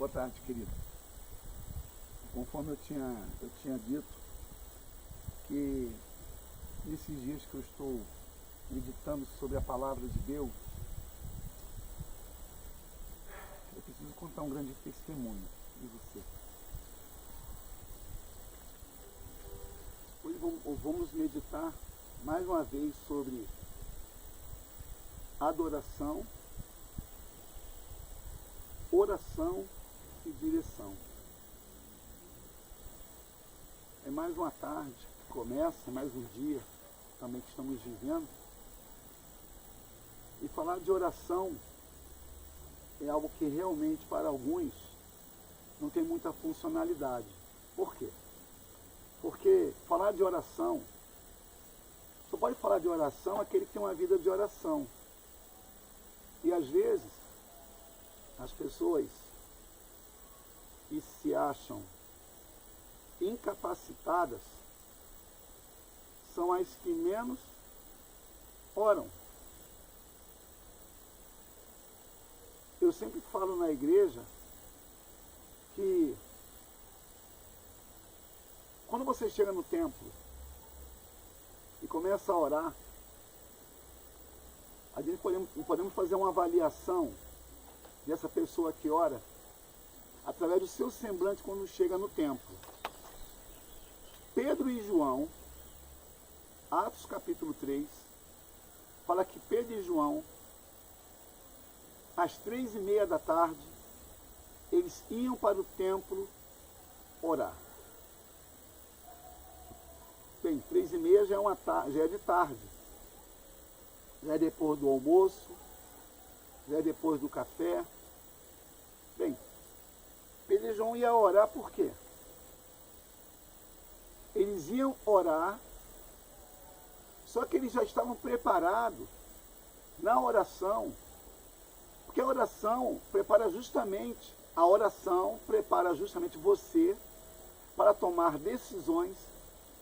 Boa tarde, querido. Conforme eu tinha dito, que nesses dias que eu estou meditando sobre a palavra de Deus, eu preciso contar um grande testemunho de você. Hoje vamos meditar mais uma vez sobre adoração, oração e direção. É mais uma tarde que começa, mais um dia também que estamos vivendo. E falar de oração é algo que realmente para alguns não tem muita funcionalidade. Por quê? Porque falar de oração, só pode falar de oração aquele que tem uma vida de oração. E às vezes, as pessoas que se acham incapacitadas são as que menos oram. Eu sempre falo na igreja que quando você chega no templo e começa a orar, a gente podemos fazer uma avaliação dessa pessoa que ora através do seu semblante quando chega no templo. Pedro e João, Atos capítulo 3, fala que Pedro e João, às 3:30 da tarde, eles iam para o templo orar. Bem, 3:30 já é de tarde. Já é depois do almoço, já é depois do café. Bem, Pedro e João iam orar por quê? Eles iam orar, só que eles já estavam preparados na oração, porque a oração prepara justamente você para tomar decisões,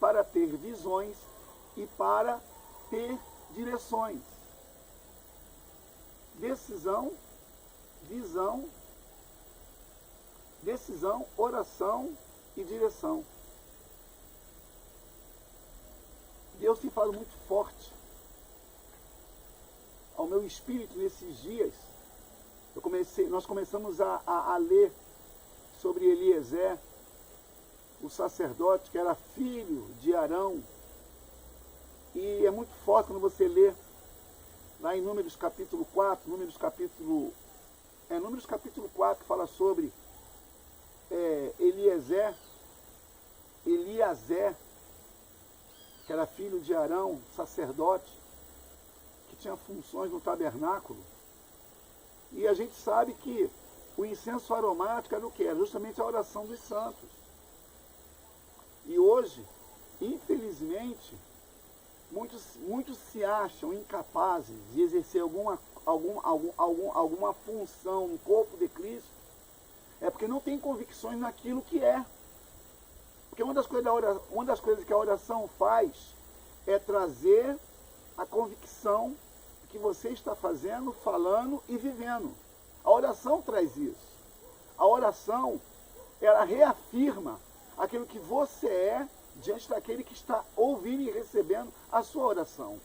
para ter visões e para ter direções. Decisão, oração e direção. Deus tem falado muito forte ao meu espírito nesses dias. Nós começamos a ler sobre Eliezer, o sacerdote que era filho de Arão. E é muito forte quando você lê lá em Números capítulo 4, Números capítulo 4, que fala sobre Eliezer, que era filho de Arão, sacerdote, que tinha funções no tabernáculo. E a gente sabe que o incenso aromático era o que? Era justamente a oração dos santos. E hoje, infelizmente, muitos se acham incapazes de exercer alguma função no corpo de Cristo, é porque não tem convicções naquilo que é. Porque uma das coisas que a oração faz é trazer a convicção que você está fazendo, falando e vivendo. A oração traz isso. A oração, ela reafirma aquilo que você é diante daquele que está ouvindo e recebendo a sua oração.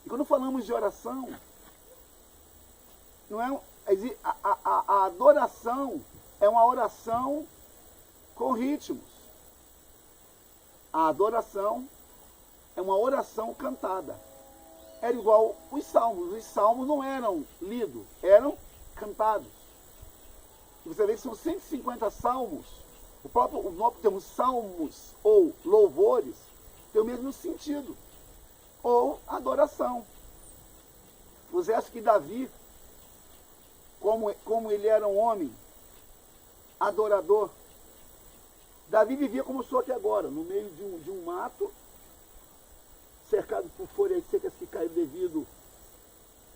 E quando falamos de oração, não é a adoração é uma oração com ritmos. A adoração é uma oração cantada. Era igual os salmos. Os salmos não eram lidos, eram cantados. E você vê que são 150 salmos. O próprio termo salmos ou louvores tem o mesmo sentido. Ou adoração. Você acha que Davi, como ele era um homem adorador, Davi vivia como sou aqui agora, no meio de um mato, cercado por folhas secas que caíram devido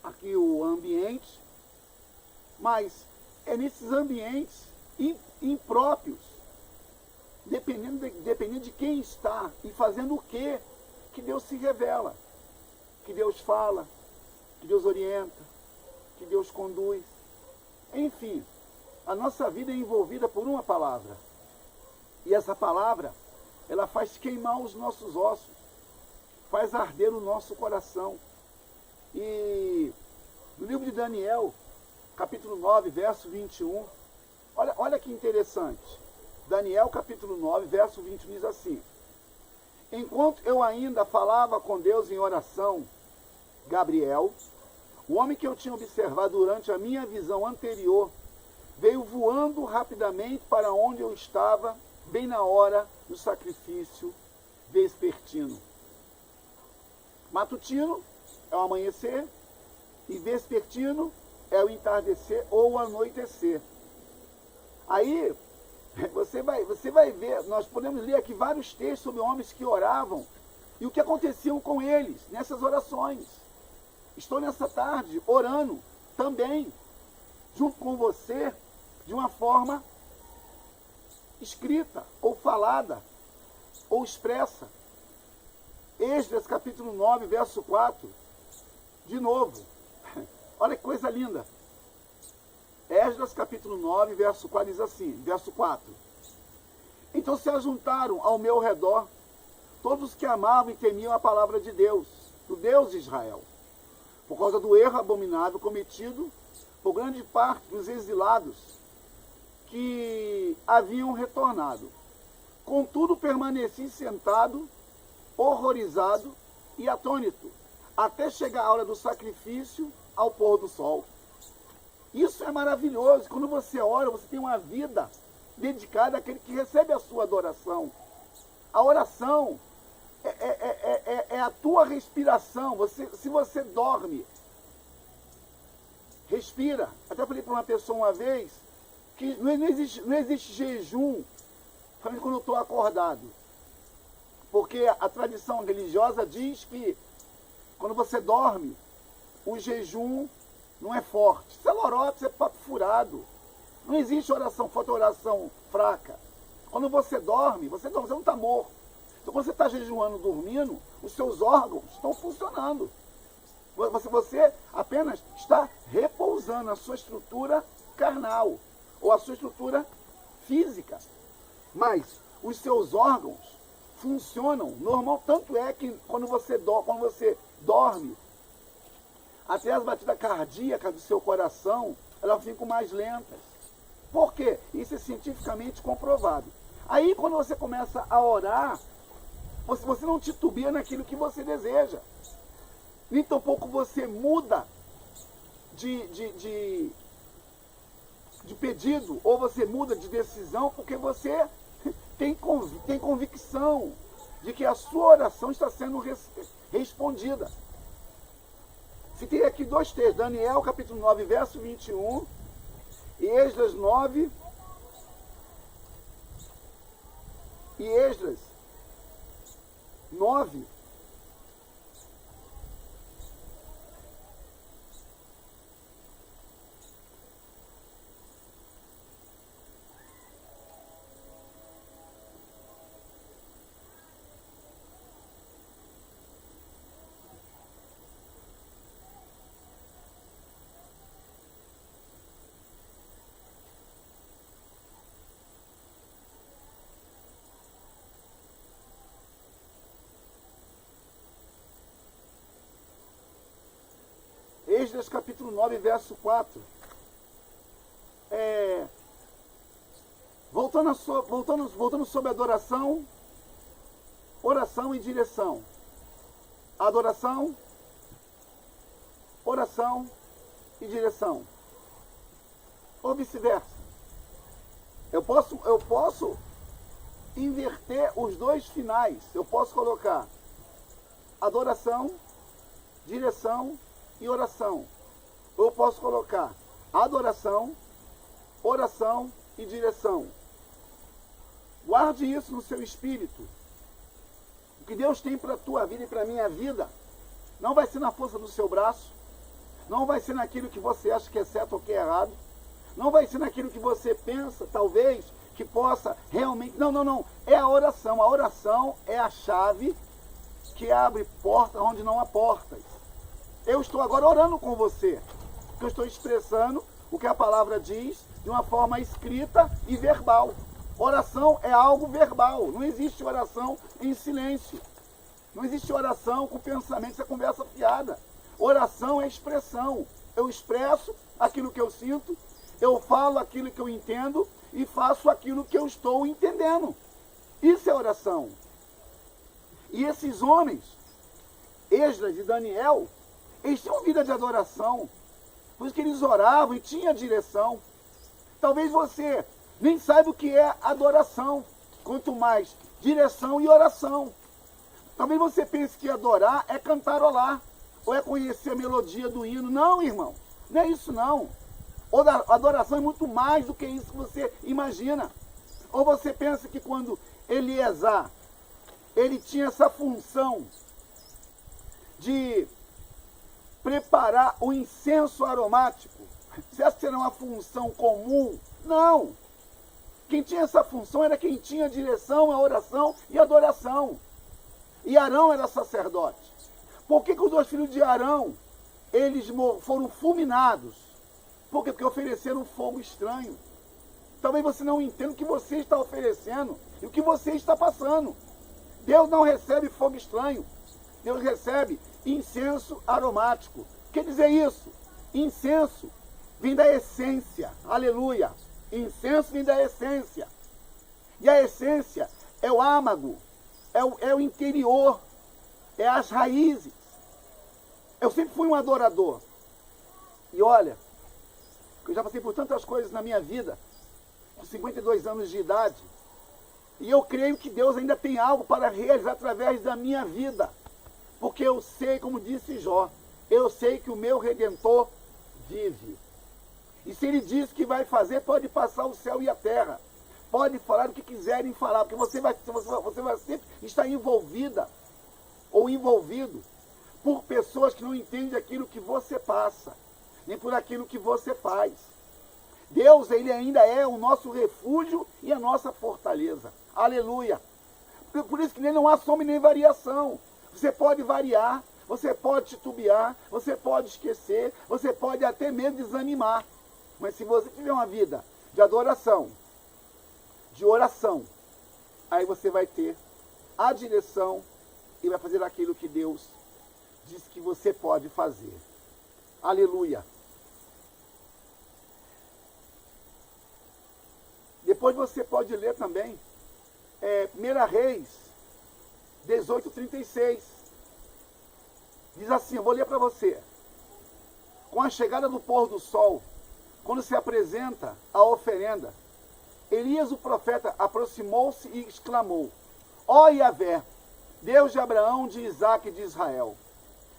aqui o ambiente, mas é nesses ambientes impróprios, dependendo de quem está e fazendo o que Deus se revela, que Deus fala, que Deus orienta, que Deus conduz. Enfim, A nossa vida é envolvida por uma palavra. E essa palavra, ela faz queimar os nossos ossos, faz arder o nosso coração. E no livro de Daniel, capítulo 9, verso 21, olha que interessante. Daniel, capítulo 9, verso 21 diz assim: enquanto eu ainda falava com Deus em oração, Gabriel, o homem que eu tinha observado durante a minha visão anterior, veio voando rapidamente para onde eu estava, bem na hora do sacrifício vespertino. Matutino é o amanhecer e vespertino é o entardecer ou o anoitecer. Aí você vai ver, nós podemos ler aqui vários textos sobre homens que oravam e o que aconteciam com eles nessas orações. Estou nessa tarde orando também, junto com você, de uma forma escrita, ou falada, ou expressa. Esdras capítulo 9, verso 4, de novo, olha que coisa linda. Esdras capítulo 9, verso 4 diz assim, verso 4. Então se ajuntaram ao meu redor todos os que amavam e temiam a palavra de Deus, do Deus de Israel, por causa do erro abominável cometido por grande parte dos exilados que haviam retornado. Contudo, permaneci sentado, horrorizado e atônito, até chegar a hora do sacrifício ao pôr do sol. Isso é maravilhoso. Quando você ora, você tem uma vida dedicada àquele que recebe a sua adoração. A oração é a tua respiração. Se você dorme, respira. Até falei para uma pessoa uma vez que não existe jejum quando eu estou acordado. Porque a tradição religiosa diz que quando você dorme, o jejum não é forte. Isso é lorota, isso é papo furado. Não existe oração forte, oração fraca. Quando você dorme, você não está morto. Então, quando você está jejuando, dormindo, os seus órgãos estão funcionando. Você apenas está repousando a sua estrutura carnal ou a sua estrutura física. Mas os seus órgãos funcionam normal. Tanto é que quando você dorme, até as batidas cardíacas do seu coração, elas ficam mais lentas. Por quê? Isso é cientificamente comprovado. Aí, quando você começa a orar, você não titubia naquilo que você deseja. Nem tampouco você muda de pedido, ou você muda de decisão, porque você tem convicção de que a sua oração está sendo respondida. Citei aqui dois textos, Daniel capítulo 9, verso 21, e Esdras 9, e Esdras 9, Esdras capítulo 9, verso 4. Voltando sobre adoração, oração e direção. Adoração, oração e direção. Ou vice-versa. Eu posso inverter os dois finais. Eu posso colocar adoração, direção e oração. Eu posso colocar adoração, oração e direção. Guarde isso no seu espírito. O que Deus tem para a tua vida e para a minha vida não vai ser na força do seu braço, não vai ser naquilo que você acha que é certo ou que é errado, não vai ser naquilo que você pensa, talvez, que possa realmente... Não. É a oração. A oração é a chave que abre portas onde não há portas. Eu estou agora orando com você, porque eu estou expressando o que a palavra diz de uma forma escrita e verbal. Oração é algo verbal, não existe oração em silêncio. Não existe oração com pensamento, isso é conversa fiada. Oração é expressão. Eu expresso aquilo que eu sinto, eu falo aquilo que eu entendo e faço aquilo que eu estou entendendo. Isso é oração. E esses homens, Esdras e Daniel, eles tinham vida de adoração. Por isso que eles oravam e tinham direção. Talvez você nem saiba o que é adoração, quanto mais direção e oração. Talvez você pense que adorar é cantarolar, ou é conhecer a melodia do hino. Não, irmão, não é isso não. Adoração é muito mais do que isso que você imagina. Ou você pensa que quando Eleazar, ele tinha essa função de preparar o incenso aromático, você acha que era uma função comum? Não. Quem tinha essa função era quem tinha direção, a oração e a adoração. E Arão era sacerdote. Por que os dois filhos de Arão, eles foram fulminados? Por quê? Porque ofereceram fogo estranho. Talvez você não entenda o que você está oferecendo e o que você está passando. Deus não recebe fogo estranho. Deus recebe incenso aromático. Quer dizer isso? Incenso vem da essência. Aleluia. Incenso vem da essência. E a essência é o âmago, é o interior, é as raízes. Eu sempre fui um adorador. E olha, eu já passei por tantas coisas na minha vida, com 52 anos de idade, e eu creio que Deus ainda tem algo para realizar através da minha vida. Porque eu sei, como disse Jó, eu sei que o meu Redentor vive. E se ele diz que vai fazer, pode passar o céu e a terra. Pode falar o que quiserem falar, porque você vai sempre estar envolvida ou envolvido por pessoas que não entendem aquilo que você passa, nem por aquilo que você faz. Deus, ele ainda é o nosso refúgio e a nossa fortaleza. Aleluia. Por isso que nele não há soma nem variação. Você pode variar, você pode titubear, você pode esquecer, você pode até mesmo desanimar. Mas se você tiver uma vida de adoração, de oração, aí você vai ter a direção e vai fazer aquilo que Deus diz que você pode fazer. Aleluia. Depois você pode ler também 1 Reis 18:36. Diz assim, eu vou ler para você. Com a chegada do pôr do sol, quando se apresenta a oferenda, Elias o profeta aproximou-se e exclamou: ó Yahvé, Deus de Abraão, de Isaque e de Israel,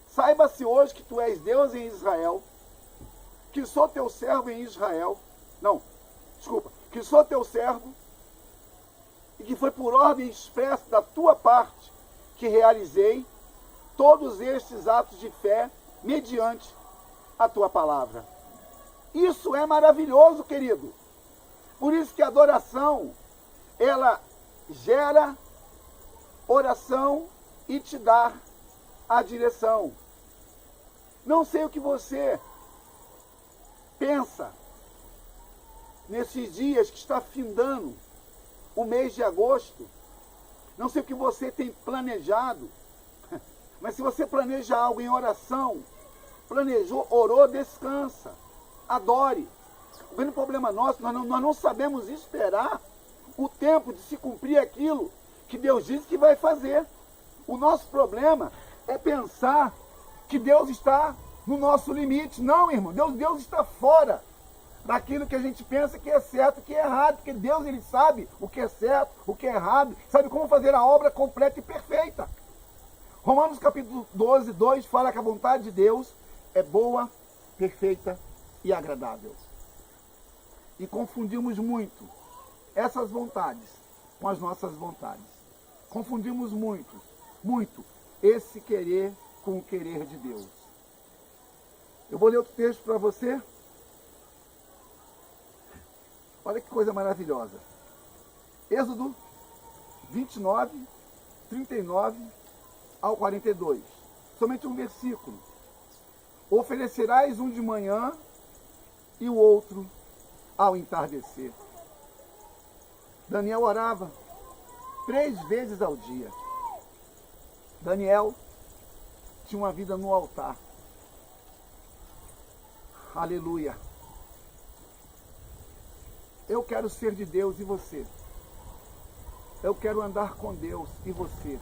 saiba-se hoje que tu és Deus em Israel, que sou teu servo em Israel, que sou teu servo, e que foi por ordem expressa da tua parte que realizei todos estes atos de fé mediante a tua palavra. Isso é maravilhoso, querido. Por isso que a adoração, ela gera oração e te dá a direção. Não sei o que você pensa nesses dias que está findando o mês de agosto. Não sei o que você tem planejado, mas se você planeja algo em oração, planejou, orou, descansa, adore. O grande problema nosso, nós não sabemos esperar o tempo de se cumprir aquilo que Deus disse que vai fazer. O nosso problema é pensar que Deus está no nosso limite. Não, irmão, Deus está fora daquilo que a gente pensa que é certo e que é errado, porque Deus, ele sabe o que é certo, o que é errado, sabe como fazer a obra completa e perfeita. Romanos capítulo 12, 2 fala que a vontade de Deus é boa, perfeita e agradável. E confundimos muito essas vontades com as nossas vontades. Confundimos muito esse querer com o querer de Deus. Eu vou ler outro texto para você. Olha que coisa maravilhosa. Êxodo 29, 39 ao 42. Somente um versículo. Oferecerás um de manhã e o outro ao entardecer. Daniel orava 3 vezes ao dia. Daniel tinha uma vida no altar. Aleluia. Eu quero ser de Deus e você. Eu quero andar com Deus e você.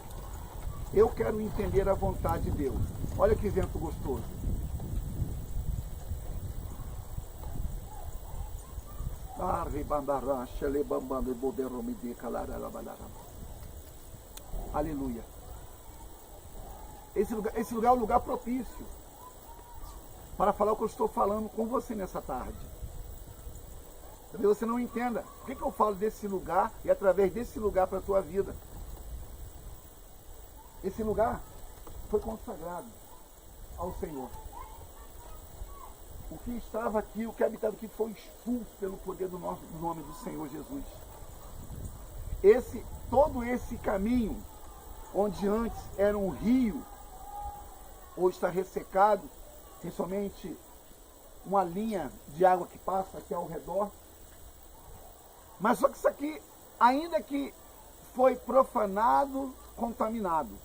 Eu quero entender a vontade de Deus. Olha que vento gostoso. Aleluia. Esse lugar é um lugar propício para falar o que eu estou falando com você nessa tarde. Talvez você não entenda. Por que eu falo desse lugar e através desse lugar para a tua vida? Esse lugar foi consagrado ao Senhor. O que estava aqui, o que habitava aqui, foi expulso pelo poder do nome do Senhor Jesus. Todo esse caminho, onde antes era um rio, hoje está ressecado, tem somente uma linha de água que passa aqui ao redor. Mas só que isso aqui, ainda que foi profanado, contaminado,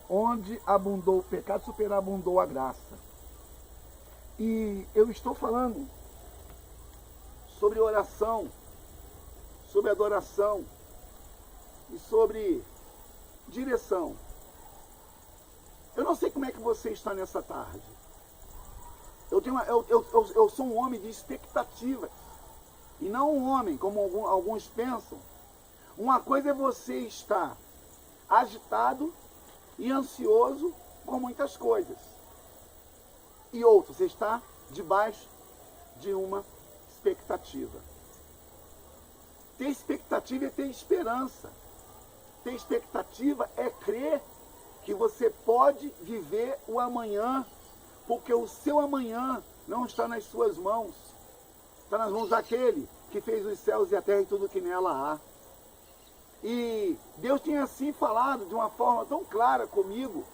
onde abundou o pecado, superabundou a graça. E eu estou falando sobre oração, sobre adoração e sobre direção. Eu não sei como é que você está nessa tarde. Eu sou um homem de expectativas. E não um homem, como alguns pensam. Uma coisa é você estar agitado e ansioso com muitas coisas. E outra, você está debaixo de uma expectativa. Ter expectativa é ter esperança. Ter expectativa é crer que você pode viver o amanhã, porque o seu amanhã não está nas suas mãos. Está nas mãos daquele que fez os céus e a terra e tudo que nela há. E Deus tem assim falado de uma forma tão clara comigo.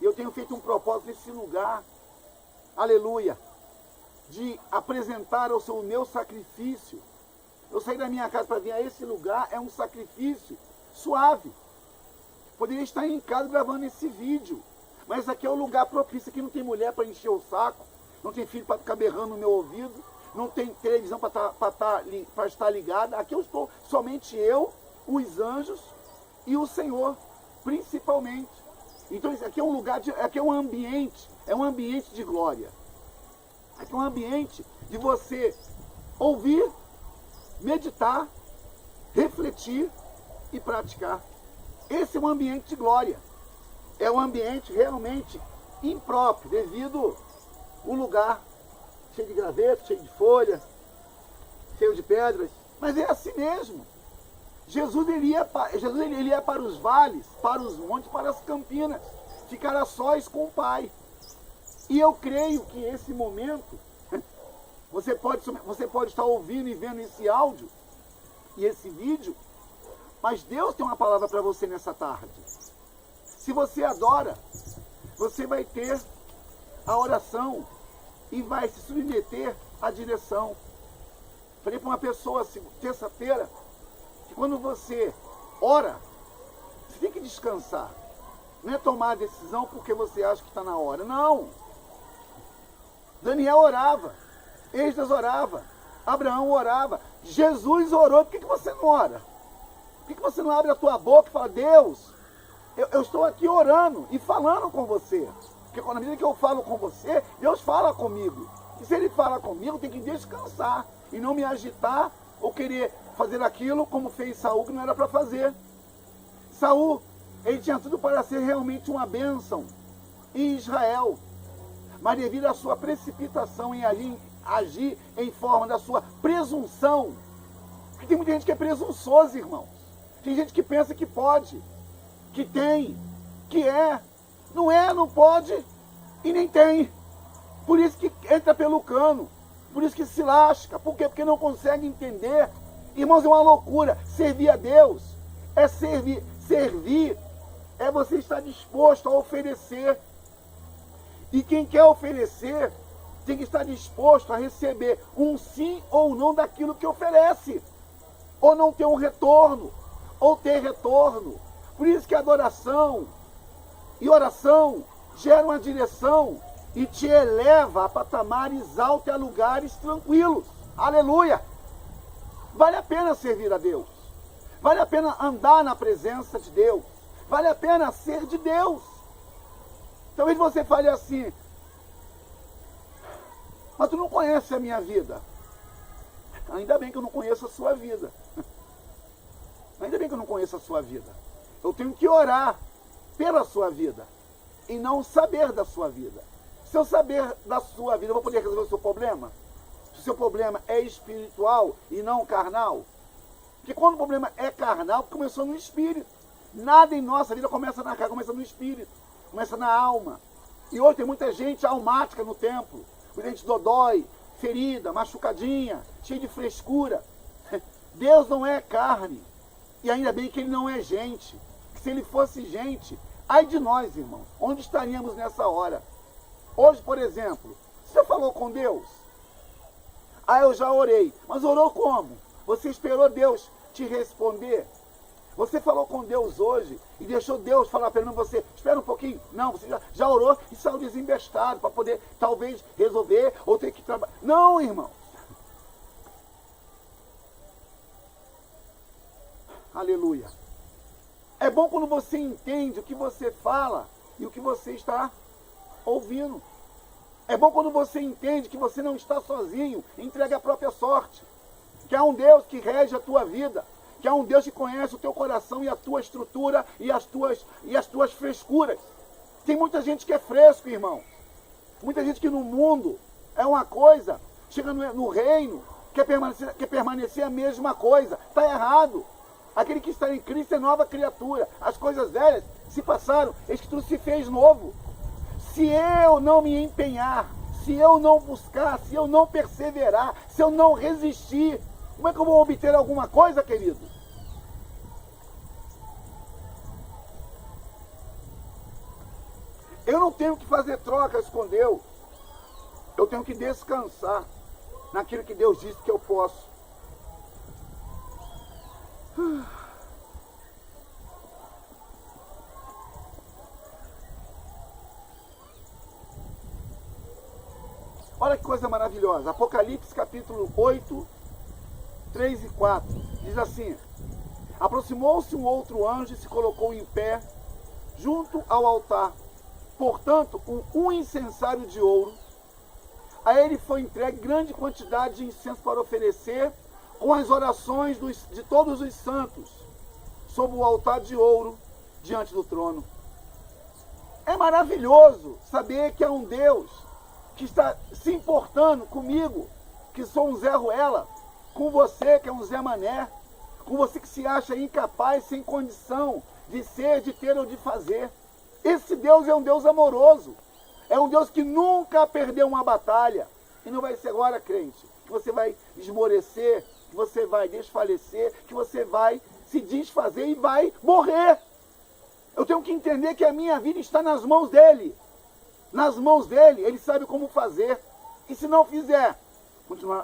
E eu tenho feito um propósito nesse lugar. Aleluia. De apresentar o meu sacrifício. Eu saí da minha casa para vir a esse lugar, é um sacrifício suave. Poderia estar em casa gravando esse vídeo. Mas aqui é o lugar propício. Aqui não tem mulher para encher o saco. Não tem filho para ficar berrando no meu ouvido. Não tem televisão para estar ligada. Aqui eu estou, somente eu, os anjos e o Senhor, principalmente. Então isso aqui é um lugar, aqui é um ambiente de glória. Aqui é um ambiente de você ouvir, meditar, refletir e praticar. Esse é um ambiente de glória. É um ambiente realmente impróprio, devido ao lugar cheio de gravetos, cheio de folhas, cheio de pedras. Mas é assim mesmo. Jesus ele ia para os vales, para os montes, para as campinas, ficar a sós com o Pai. E eu creio que esse momento, você pode estar ouvindo e vendo esse áudio e esse vídeo, mas Deus tem uma palavra para você nessa tarde. Se você adora, você vai ter a oração e vai se submeter à direção. Falei para uma pessoa terça-feira, que quando você ora, você tem que descansar. Não é tomar a decisão porque você acha que está na hora. Não. Daniel orava, Esdras orava, Abraão orava, Jesus orou. Por que você não ora? Por que você não abre a tua boca e fala, Deus, eu estou aqui orando e falando com você? Porque na medida que eu falo com você, Deus fala comigo. E se Ele fala comigo, tem que descansar e não me agitar ou querer fazer aquilo como fez Saul, que não era para fazer. Saul, ele tinha tudo para ser realmente uma bênção em Israel, mas devido à sua precipitação em agir em forma da sua presunção, porque tem muita gente que é presunçosa, irmãos. Tem gente que pensa que pode, que tem, que é. Não é, não pode e nem tem. Por isso que entra pelo cano, por isso que se lasca. Por quê? Porque não consegue entender. Irmãos, é uma loucura. Servir a Deus é servir. Servir é você estar disposto a oferecer. E quem quer oferecer tem que estar disposto a receber um sim ou não daquilo que oferece. Ou não ter um retorno, ou ter retorno. Por isso que adoração e oração geram uma direção e te eleva a patamares altos e a lugares tranquilos. Aleluia! Vale a pena servir a Deus. Vale a pena andar na presença de Deus. Vale a pena ser de Deus. Talvez você fale assim: mas tu não conhece a minha vida. Ainda bem que eu não conheço a sua vida. Ainda bem que eu não conheço a sua vida. Eu tenho que orar pela sua vida e não saber da sua vida. Se eu saber da sua vida, eu vou poder resolver o seu problema? Se o seu problema é espiritual e não carnal? Porque quando o problema é carnal, começou no espírito. Nada em nossa vida começa na carne, começa no espírito, começa na alma. E hoje tem muita gente almática no templo, muita gente dodói, ferida, machucadinha, cheia de frescura. Deus não é carne. E ainda bem que ele não é gente. Se ele fosse gente, ai de nós, irmãos, onde estaríamos nessa hora? Hoje, por exemplo, você falou com Deus? Ah, eu já orei. Mas orou como? Você esperou Deus te responder? Você falou com Deus hoje e deixou Deus falar pelo menos você, espera um pouquinho. Não, você já orou e saiu desembestado para poder talvez resolver ou ter que trabalhar. Não, irmão. Aleluia. É bom quando você entende o que você fala e o que você está ouvindo. É bom quando você entende que você não está sozinho, entrega a própria sorte. Que há um Deus que rege a tua vida. Que há um Deus que conhece o teu coração e a tua estrutura e as tuas frescuras. Tem muita gente que é fresco, irmão. Muita gente que no mundo é uma coisa, chega no reino, quer permanecer a mesma coisa. Está errado. Aquele que está em Cristo é nova criatura. As coisas velhas se passaram, eis que tudo se fez novo. Se eu não me empenhar, se eu não buscar, se eu não perseverar, se eu não resistir, como é que eu vou obter alguma coisa, querido? Eu não tenho que fazer trocas com Deus. Eu tenho que descansar naquilo que Deus disse que eu posso. Olha que coisa maravilhosa. Apocalipse capítulo 8, 3 e 4. Diz assim: aproximou-se um outro anjo e se colocou em pé junto ao altar. Portanto, um incensário de ouro. A ele foi entregue grande quantidade de incenso para oferecer com as orações de todos os santos sobre o altar de ouro diante do trono. É maravilhoso saber que há um Deus que está se importando comigo, que sou um Zé Ruela, com você que é um Zé Mané, com você que se acha incapaz, sem condição de ser, de ter ou de fazer. Esse Deus é um Deus amoroso, é um Deus que nunca perdeu uma batalha. E não vai ser agora, crente, que você vai esmorecer, que você vai desfalecer, que você vai se desfazer e vai morrer. Eu tenho que entender que a minha vida está nas mãos dele. Nas mãos dele, ele sabe como fazer. E se não fizer,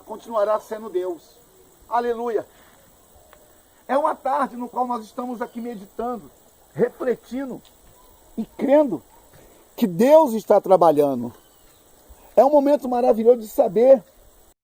continuará sendo Deus. Aleluia. É uma tarde no qual nós estamos aqui meditando, refletindo e crendo que Deus está trabalhando. É um momento maravilhoso de saber